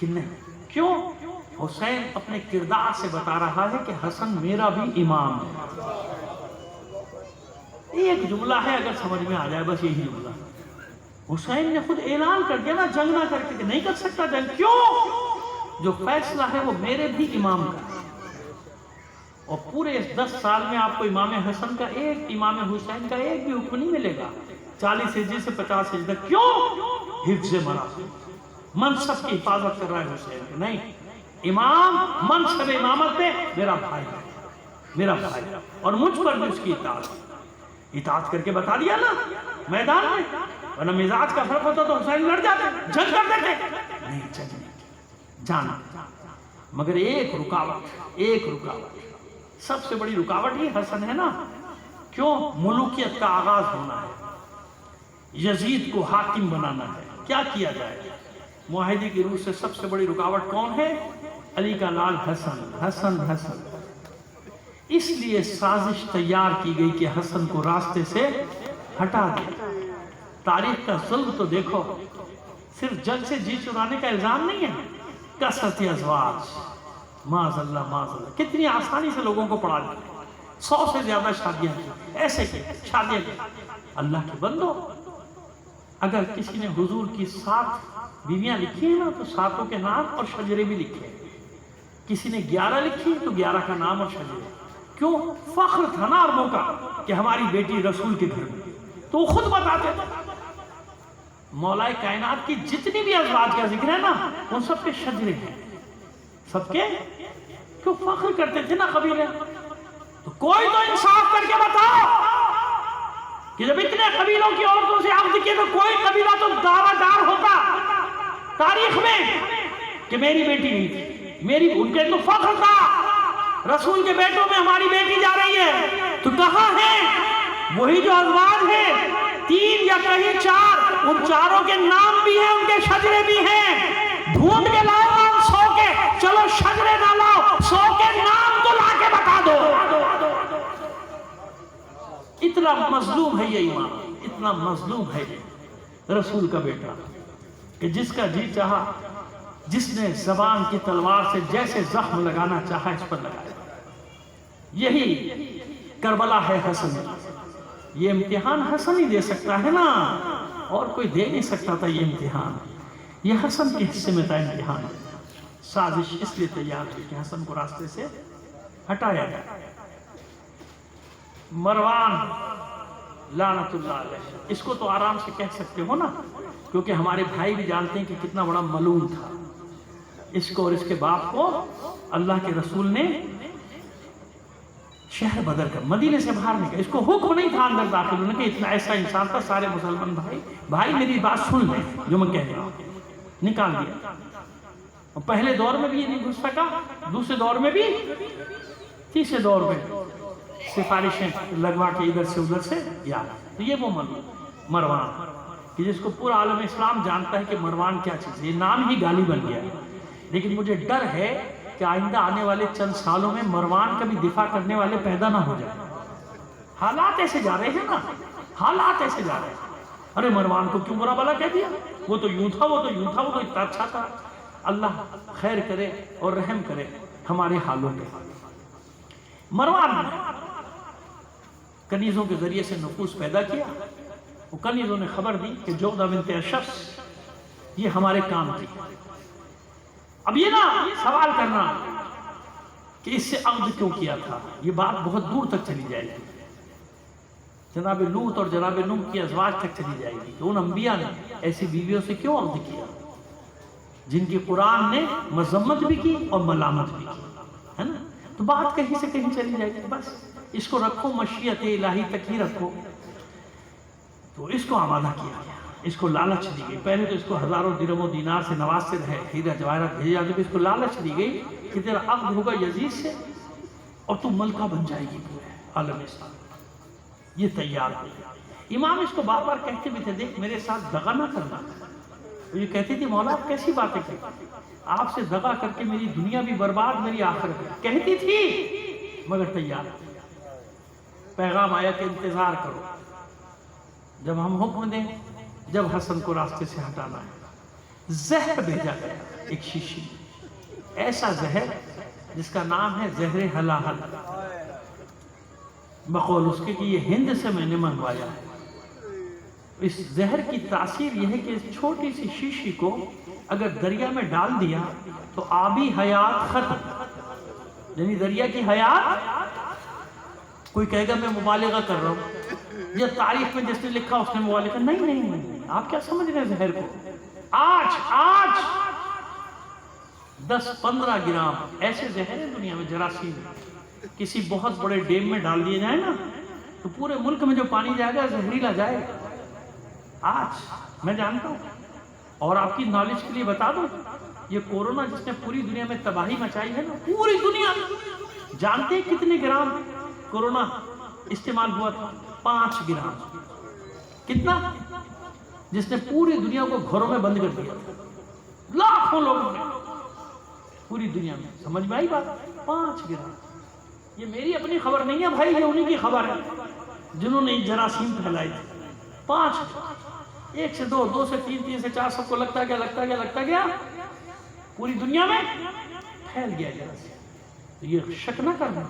کہ نہیں. کیوں؟ حسین اپنے کردار سے بتا رہا ہے کہ حسن میرا بھی امام ہے. ایک جملہ ہے، اگر سمجھ میں آ جائے بس یہی جملہ. حسین نے خود اعلان کر دیا نا جنگ نہ کر کے کہ نہیں کر سکتا جنگ. کیوں؟ جو فیصلہ ہے وہ میرے بھی امام کا ہے. اور پورے اس 10 سال میں آپ کو امام حسن کا ایک، امام حسین کا ایک بھی حکم نہیں ملے گا 40 سجدے سے 50 سجدے. کیوں؟ حفظ منصب، منصب کی حفاظت کر رہا ہے حسین کے. نہیں، امام منصب امامت پہ میرا بھائی ہے، میرا بھائی، اور مجھ پر بھی اس کی اطاعت کر کے بتا دیا نا میدان میں. ورنہ مزاج کا فرق ہوتا تو حسین لڑ جاتے، جنگ کر دیتے. نہیں، جنگ نہیں جانا. مگر ایک رکاوٹ، سب سے بڑی رکاوٹ ہی حسن ہے نا. کیوں؟ ملوکیت کا آغاز ہونا ہے، یزید کو حاکم بنانا ہے. کیا کیا جائے؟ معاہدے کی روح سے سب سے بڑی رکاوٹ کون ہے؟ علی کا لال حسن. اس لیے سازش تیار کی گئی کہ حسن کو راستے سے ہٹا دیا. تاریخ کا ظلم تو دیکھو، صرف جنگ سے جی چرانے کا الزام نہیں ہے. کثرت ازواج، معاذ اللہ، کتنی آسانی سے لوگوں کو پڑھا دیا. 100 سے زیادہ شادیاں کی، ایسے کی شادیاں کی. اللہ کے بندو، اگر کسی نے حضور کی 7 بیویاں لکھی ہیں نا تو 7 کے نام اور شجرے بھی لکھے ہیں. کسی نے 11 لکھی تو 11 کا نام اور شجرے. کیوں؟ فخر تھا نا عربوں کا کہ ہماری بیٹی رسول کے گھر میں. تو وہ خود بتاتے تھے. مولا کائنات کی جتنی بھی ازواج کا ذکر ہے نا ان سب کے شجرے ہیں، سب کے. کیوں؟ فخر کرتے تھے نا قبیلے. تو کوئی تو انصاف کر کے بتاؤ کہ جب اتنے قبیلوں کی عورتوں سے عقد کیے تو کوئی قبیلہ تو دعویٰ دار ہوتا تاریخ میں کہ میری بیٹی نہیں تھی. میری، ان کے تو فخر تھا رسول کے بیٹوں میں ہماری بیٹی جا رہی ہے. تو کہاں ہے وہی جو ازواج ہیں 3 یا کہیں 4؟ ان 4 کے نام بھی ہیں، ان کے شجرے بھی ہیں. ڈھونڈ کے لاؤ 100 کے. چلو شجرے نہ لاؤ، 100 کے نام تو لا کے بتا دو. اتنا مظلوم ہے یہ امام، اتنا مظلوم ہے یہ رسول کا بیٹا کہ جس کا جی چاہا، جس نے زبان کی تلوار سے جیسے زخم لگانا چاہا اس پر لگایا. یہی کربلا ہے حسن. یہ امتحان حسن ہی دے سکتا ہے نا، اور کوئی دے نہیں سکتا تھا یہ امتحان. یہ حسن کے حصے میں تھا امتحان. سازش اس لیے تیار ہوئی کہ حسن کو راستے سے ہٹایا جائے. مروان لعنت اللہ علیہ، اس کو تو آرام سے کہہ سکتے ہو نا، کیونکہ ہمارے بھائی بھی جانتے ہیں کہ کتنا بڑا ملعون تھا. اس کو اور اس کے باپ کو اللہ کے رسول نے شہر بدر کر مدینے سے باہر نکلا. اس کو حکم نہیں تھا اندر داخل ہونے کہ اتنا ایسا انسان تھا. سارے مسلمان بھائی میری بات سن لیں جو میں کہہ رہا ہوں. نکال دیا. اور پہلے دور میں بھی یہ نہیں گھس سکا، دوسرے دور میں بھی، تیسرے دور میں سفارشیں لگوا کے ادھر سے ادھر سے یا. تو یہ وہ مروان کہ جس کو پورا عالم اسلام جانتا ہے کہ مروان کیا چیز ہے. یہ نام ہی گالی بن گیا. لیکن مجھے ڈر ہے کہ آئندہ آنے والے چند سالوں میں مروان کا بھی دفاع کرنے والے پیدا نہ ہو جائیں. حالات ایسے جا رہے ہیں نا، حالات ایسے جا رہے ہیں. ارے مروان کو کیوں برا بلا کہہ دیا؟ وہ تو یوں تھا، وہ تو اتنا اچھا تھا. اللہ خیر کرے اور رحم کرے ہمارے حالوں پہ. مروان نے کنیزوں کے ذریعے سے نفوس پیدا کیا. وہ کنیزوں نے خبر دی کہ جودہ بنت اشفس یہ ہمارے کام کی. اب یہ نا سوال کرنا کہ اس سے عقد کیوں کیا تھا، یہ بات بہت دور تک چلی جائے گی. جناب لوط اور جناب نوح کی ازواج تک چلی جائے گی کہ ان انبیاء نے ایسی بیویوں سے کیوں عقد کیا جن کی قرآن نے مذمت بھی کی اور ملامت بھی کی، ہے نا. تو بات کہیں سے کہیں چلی جائے گی. بس اس کو رکھو مشیت الہی تک ہی رکھو. تو اس کو آمادہ کیا گیا، اس کو لالچ دی گئی. پہلے تو اس کو ہزاروں درہم و دینار سے نوازتے رہے، ہیرا جواہرات بھیجے جاتے. اس کو لالچ دی گئی کہ تیرا عقد ہوگا یزید سے اور تو ملکہ بن جائے گی پورے عالم اسلام. یہ تیار ہو گیا. امام اس کو بار بار کہتے بھی تھے دیکھ میرے ساتھ دغا نہ کرنا. یہ کہتی تھی مولا آپ کیسی باتیں کرتے، آپ سے دغا کر کے میری دنیا بھی برباد میری آخرت. کہتی تھی مگر تیار. پیغام آیا کہ انتظار کرو، جب ہم حکم دیں، جب حسن کو راستے سے ہٹانا ہے. زہر بھیجا گیا ایک شیشی میں، ایسا زہر جس کا نام ہے زہر ہلاہل، بقول اس کے کہ یہ ہند سے میں نے منگوایا ہے۔ اس زہر کی تاثیر یہ ہے کہ اس چھوٹی سی شیشی کو اگر دریا میں ڈال دیا تو آبی حیات ختم، یعنی دریا کی حیات۔ کوئی کہے گا میں مبالغہ کر رہا ہوں، یہ تاریخ میں جس نے لکھا اس نے مبالغہ، نہیں، آپ کیا سمجھ رہے ہیں زہر کو؟ آج 10-15 گرام ایسے زہر ہیں دنیا میں، جراثیم کسی بہت بڑے ڈیم میں ڈال دیے جائیں نا تو پورے ملک میں جو پانی جائے گا زہریلا جائے گا۔ آج میں جانتا ہوں، اور آپ کی نالج کے لیے بتا دوں، یہ کورونا جس نے پوری دنیا میں تباہی مچائی ہے نا، پوری دنیا جانتے ہیں کتنے گرام کورونا استعمال ہوا تھا؟ 5 گرام۔ کتنا؟ جس نے پوری دنیا کو گھروں میں بند کر دیا، لاکھوں لوگوں نے پوری دنیا میں۔ سمجھ میں آئی بات؟ 5 گرام۔ یہ میری اپنی خبر نہیں ہے بھائی، یہ انہی کی خبر ہے جنہوں نے جراثیم پھیلائی تھی۔ 5، 1 سے 2، 2 سے 3، 3 سے 4، سب کو لگتا گیا پوری دنیا میں پھیل گیا جراثیم۔ تو یہ شک نہ کرنا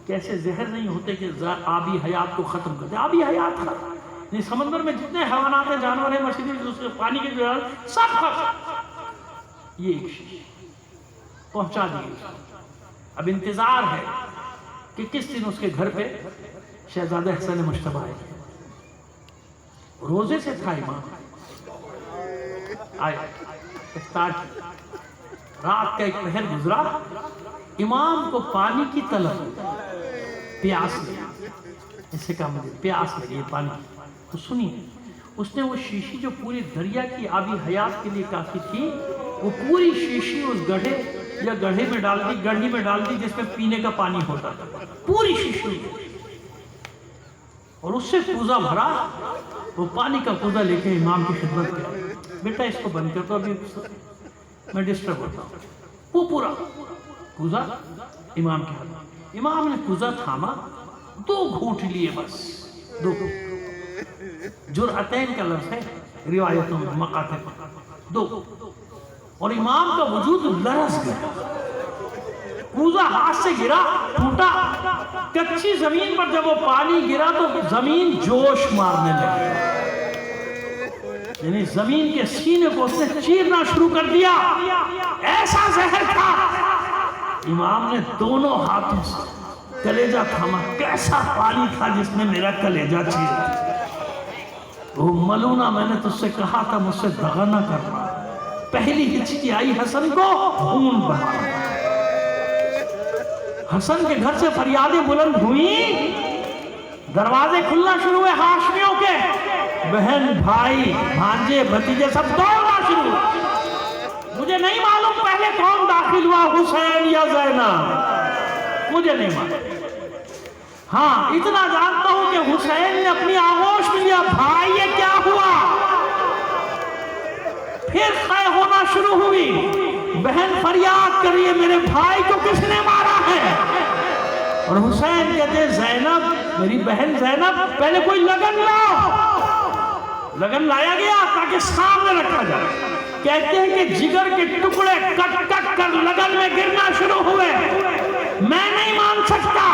کیسے زہر نہیں ہوتے کہ آبی حیات کو ختم کر دے۔ آبی حیات ختم، نہیں سمندر میں جتنے حیوانات ہیں، جانور ہیں، مچھلی، پانی کے جو سب ختم۔ یہ ایک شیء پہنچا دیے۔ اب انتظار ہے کہ کس دن اس کے گھر پہ شہزادہ حسن مجتبیٰ آئے۔ روزے سے تھا امام، آئے افطار کی، رات کا ایک پہر گزرا، امام کو پانی کی طلب، پیاس لگی، اسے کہا مجھے پیاس لگی ہے پانی۔ تو سنیے، اس نے وہ شیشی جو پوری دریا کی آبی حیات کے لیے کافی تھی، وہ پوری شیشی اس گڑھے یا گڑھی میں ڈال دی جس میں پینے کا پانی ہوتا تھا، پوری شیشی، اور اس سے کوزہ بھرا، وہ پانی کا کوزہ لے کے امام کی خدمت کیا، بیٹا اس کو بند کر دو، ابھی میں ڈسٹرب ہوتا ہوں۔ وہ پورا کوزہ امام کے ہاتھ، امام نے کوزہ تھاما، 2 گھونٹ لیے بس، 2 جرعتین کا لفظ ہے روایتوں میں، مقاتب 2، اور امام کا وجود لرز گیا، کوزہ ہاتھ سے گرا، ٹوٹا، کچی زمین پر جب وہ پانی گرا تو زمین جوش مارنے لگی، یعنی زمین کے سینے کو اس نے چیرنا شروع کر دیا، ایسا زہر تھا۔ امام نے دونوں ہاتھوں سے کلیجہ تھاما، کیسا پانی تھا جس نے میرا کلیجہ چیرا۔ وہ ملونہ، میں نے تجھ سے کہا تھا مجھ سے دغا نہ کرنا۔ پہلی ہچکی آئی حسن کو، خون بہا، حسن کے گھر سے فریادیں بلند ہوئیں، دروازے کھلنا شروع ہوئے ہاشمیوں کے، بہن، بھائی، بھانجے، بھتیجے سب دوڑنا شروع۔ مجھے نہیں معلوم پہلے کون داخل ہوا، حسین یا زینب، مجھے نہیں معلوم۔ ہاں اتنا جانتا ہوں کہ حسین نے اپنی آغوش میں لیا، بھائی یہ کیا ہوا؟ پھر خے ہونا شروع ہوئی، بہن فریاد کر رہی ہے میرے بھائی کو کس نے مارا ہے؟ اور حسین کہتے ہیں زینب، میری بہن زینب، پہلے کوئی لگن لاؤ۔ لگن لایا گیا تاکہ سامنے رکھا جائے۔ کہتے ہیں کہ جگر کے ٹکڑے کٹ کٹ کر لگن میں گرنا شروع ہوئے۔ میں نہیں مان سکتا،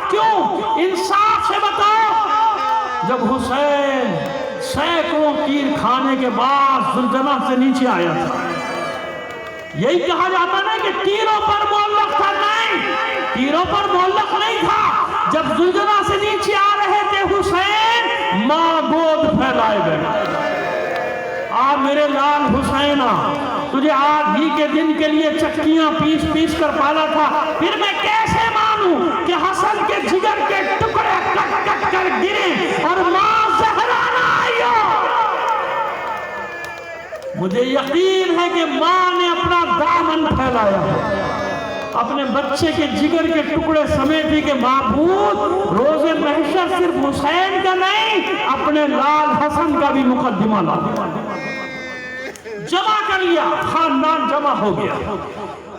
کیوں؟ انصاف سے بتاؤ۔ جب حسین سینکڑوں تیر کھانے کے بعد زلجنہ سے نیچے آیا تھا، یہی کہا جاتا نا کہ تیروں پر معلق تھا، نہیں، تیروں پر معلق نہیں تھا۔ جب زلجنہ سے نیچے آ رہے تھے حسین، ماں گود پھیلائے گئے، آ میرے لال حسینہ، تجھے آج ہی کے دن کے لیے چکیاں پیس پیس کر پالا تھا، پھر میں کیسے مانوں کہ حسن کے جگر کے ٹکڑے کٹ کٹ کر گرے اور ماں زہرانہ آئی ہو؟ مجھے یقین ہے کہ ماں نے اپنا دامن پھیلایا، اپنے بچے کے جگر کے ٹکڑے سمیٹی کے معبود، روز محشر صرف حسین کا نہیں، اپنے لال حسن کا بھی مقدمہ لا دیا، جمع کر لیا، خاندان جمع ہو گیا،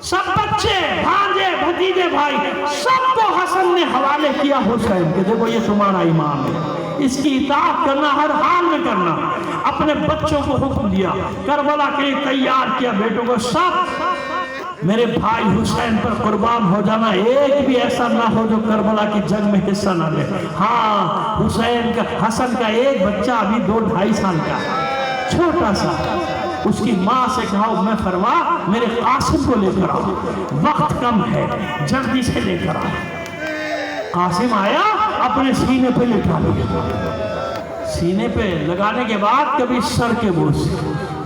سب بچے، بھانجے، بھتیجے، بھائی، سب کو حسن نے حوالے کیا حسین کہ دیکھو یہ تمہارا امام ہے، اس کی اطاعت کرنا، ہر حال میں کرنا۔ اپنے بچوں کو حکم دیا، کربلا کے لیے تیار کیا بیٹوں کو، سب میرے بھائی حسین پر قربان ہو جانا، ایک بھی ایسا نہ ہو جو کربلا کی جنگ میں حصہ نہ لے۔ ہاں حسن کا ایک بچہ ابھی 2-2.5 سال کا ہے، چھوٹا سا، اس کی ماں سے کہا میں فرما میرے قاسم کو لے کر آؤ، وقت کم ہے، جلدی سے لے کر آؤ۔ قاسم آیا، اپنے سینے پہ لٹا لیا، سینے پہ لگانے کے بعد کبھی سر کے بوس،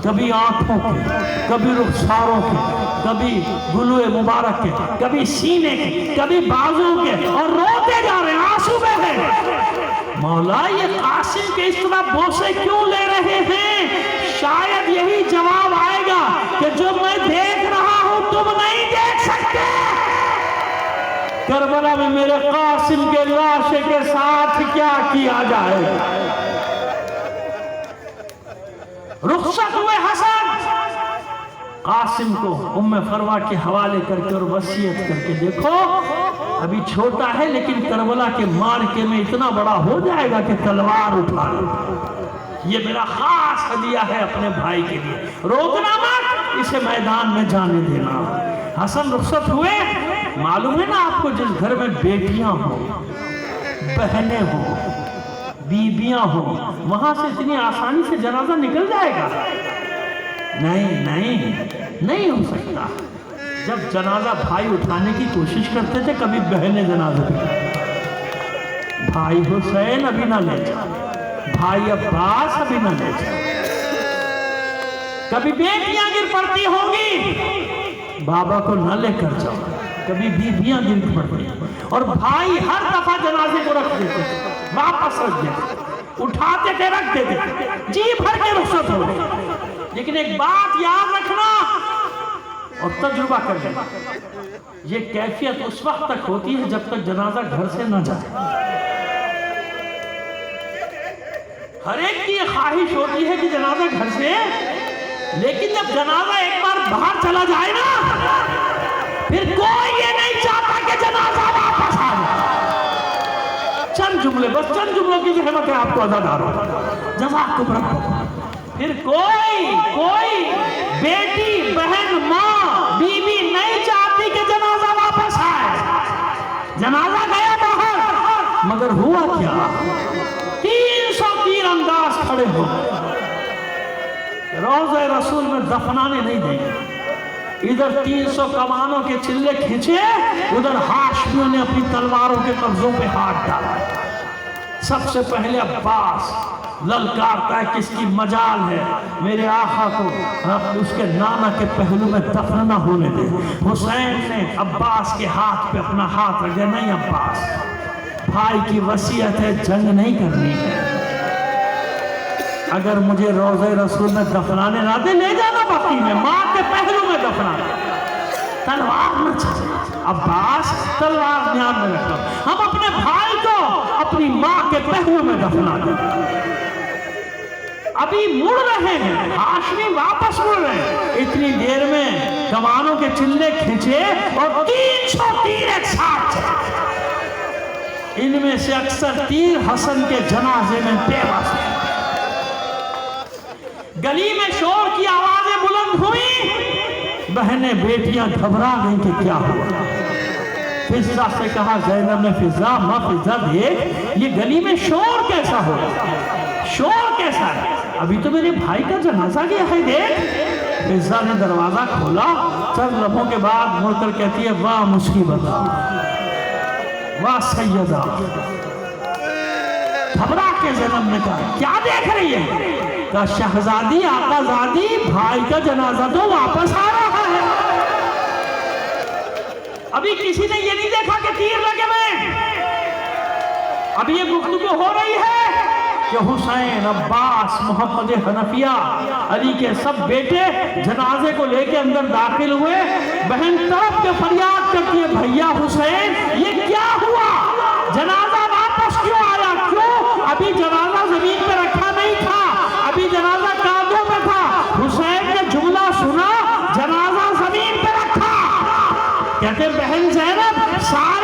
کبھی آنکھوں کے، کبھی رخساروں کے، کبھی گلوئے مبارک کے، کبھی سینے کے، کبھی بازوں کے، اور روتے جا رہے ہیں، آنسو بہہ رہے ہیں۔ مولا یہ قاسم کے اس طرح بوسے کیوں لے رہے ہیں؟ شاید یہی جواب آئے گا کہ جو میں دیکھ رہا ہوں تم نہیں دیکھ سکتے۔ کربلا میں میرے قاسم کے لاشے کے ساتھ کیا کیا جائے؟ رخصت ہوئے حسن، قاسم کو ام فروا کے حوالے کر کے اور وصیت کر کے، دیکھو ابھی چھوٹا ہے لیکن کربلا کے معرکے میں اتنا بڑا ہو جائے گا کہ تلوار اٹھا لے، یہ میرا خاص ہدیہ ہے اپنے بھائی کے لیے، روکنا مت، اسے میدان میں جانے دینا۔ حسن رخصت ہوئے۔ معلوم ہے نا آپ کو، جس گھر میں بیٹیاں ہوں، بہنیں ہوں، بیویاں ہوں، وہاں سے اتنی آسانی سے جنازہ نکل جائے گا؟ نہیں ہو سکتا۔ جب جنازہ بھائی اٹھانے کی کوشش کرتے تھے، کبھی بہنیں جنازہ اٹھاتے، بھائی حسین ابھی نہ لے جا، بھائی عباس ابھی نہ لے جا، کبھی بیٹیاں گر پڑتی ہوں گی، بابا کو نہ لے کر جاؤ، کبھی بیویاں گر پڑتی، اور بھائی ہر دفعہ جنازے کو رکھ دیتے، واپس رکھ دیتے، اٹھاتے تھے رکھ دیتے، جی بھر کے رخصت ہو گئے۔ لیکن ایک بات یاد رکھنا اور تجربہ کرنا، یہ کیفیت اس وقت تک ہوتی ہے جب تک جنازہ گھر سے نہ جائے۔ ہر ایک کی یہ خواہش ہوتی ہے کہ جنازہ گھر سے، لیکن جب جنازہ ایک بار باہر چلا جائے نا، پھر کوئی یہ نہیں چاہتا کہ جنازہ واپس آ جائے۔ چند جملے، بس چند جملوں کی زحمت ہے آپ کو ادا دارو، جزاکم اللہ۔ پھر کوئی بیٹی، بہن، ماں، بیوی نہیں چاہتی کہ جنازہ واپس آئے۔ جنازہ گیا باہر، مگر ہوا کیا؟ 300 تیر انداز کھڑے ہو روضہ رسول میں دفنانے نہیں دیں گے۔ ادھر 300 کمانوں کے چلے کھینچے، ادھر ہاشمیوں نے اپنی تلواروں کے قبضوں پہ ہاتھ ڈالا۔ سب سے پہلے عباس للکارتا ہے، کس کی مجال ہے، میرے آقا کو اس کے نانا کے پہلو میں دفن نہ ہونے دے۔ حسین نے عباس کے ہاتھ پہ اپنا ہاتھ رکھ دیا، نہیں عباس، بھائی کی وصیت ہے، جنگ نہیں کرنی ہے، اگر مجھے روضہ رسول میں دفنانے نہ دے، لے جانا بقی میں، ماں کے پہلو میں دفنانا، تلوار نہ چلے۔ عباس تلوار دھیان میں رکھو، ہم اپنے بھائی کو اپنی ماں کے پہلو میں دفنا دیں۔ ابھی مڑ رہے ہیں، ہاشمی واپس مڑ رہے ہیں، اتنی دیر میں کمانوں کے چلے کھینچے اور 300 تیر ایک ساتھ چلے۔ ان میں سے اکثر تیر حسن کے جنازے میں پیوست ہیں۔ گلی میں شور کی آوازیں بلند ہوئی، بہنیں بیٹیاں گھبرا گئیں کہ کیا ہوا۔ فضہ سے کہا زینب نے، فضہ ماں فضہ دیکھ یہ گلی میں شور کیسا ہو، شور کیسا ہے، ابھی تو میرے بھائی کا جنازہ گیا ہے، دیکھ۔ فضہ نے دروازہ کھولا، چند لمحوں کے بعد مڑ کر کہتی ہے، واہ مصیبت، واہ سیدہ۔ گھبرا کے زینب نے کہا کیا دیکھ رہی ہے؟ کہا شہزادی، آقا زادی، بھائی کا جنازہ تو واپس آ رہا ہے۔ ابھی کسی نے یہ نہیں دیکھا کہ تیر لگے ہوئے، ابھی یہ گفتگو ہو رہی ہے کہ حسین، عباس، محمد حنفیہ، علی کے سب بیٹے جنازے کو لے کے اندر داخل ہوئے۔ بہن تڑپ کے فریاد کرتی ہے، بھیا حسین یہ کیا ہوا؟ جنازہ واپس کیوں آیا؟ کیوں؟ ابھی جنازہ زمین پہ رکھا نہیں تھا، ابھی جنازہ کاندھوں میں تھا۔ حسین نے جملہ سنا، جنازہ زمین پہ رکھا۔ کہتے بہن زینب، سارے